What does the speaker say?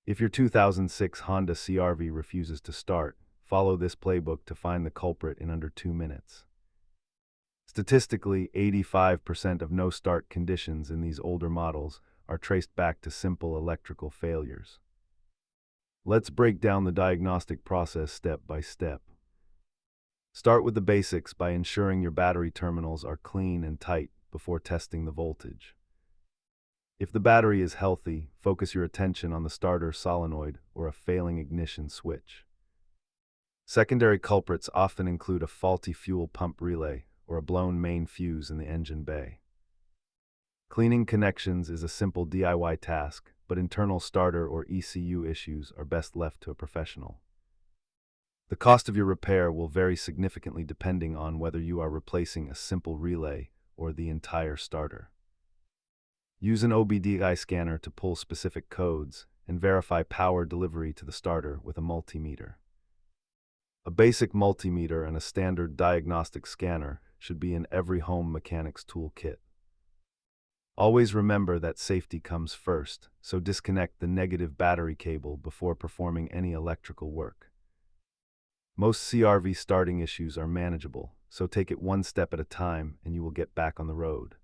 If your 2006 Honda CR-V refuses to start, follow this playbook to find the culprit in under 2 minutes. Statistically, 85% of no-start conditions in these older models are traced back to simple electrical failures. Let's break down the diagnostic process step by step. Start with the basics by ensuring your battery terminals are clean and tight before testing the voltage. If the battery is healthy, focus your attention on the starter solenoid or a failing ignition switch. Secondary culprits often include a faulty fuel pump relay or a blown main fuse in the engine bay. Cleaning connections is a simple DIY task, but internal starter or ECU issues are best left to a professional. The cost of your repair will vary significantly depending on whether you are replacing a simple relay or the entire starter. Use an OBDI scanner to pull specific codes and verify power delivery to the starter with a multimeter. A basic multimeter and a standard diagnostic scanner should be in every home mechanic's toolkit. Always remember that safety comes first, so disconnect the negative battery cable before performing any electrical work. Most CR-V starting issues are manageable, so take it one step at a time and you will get back on the road.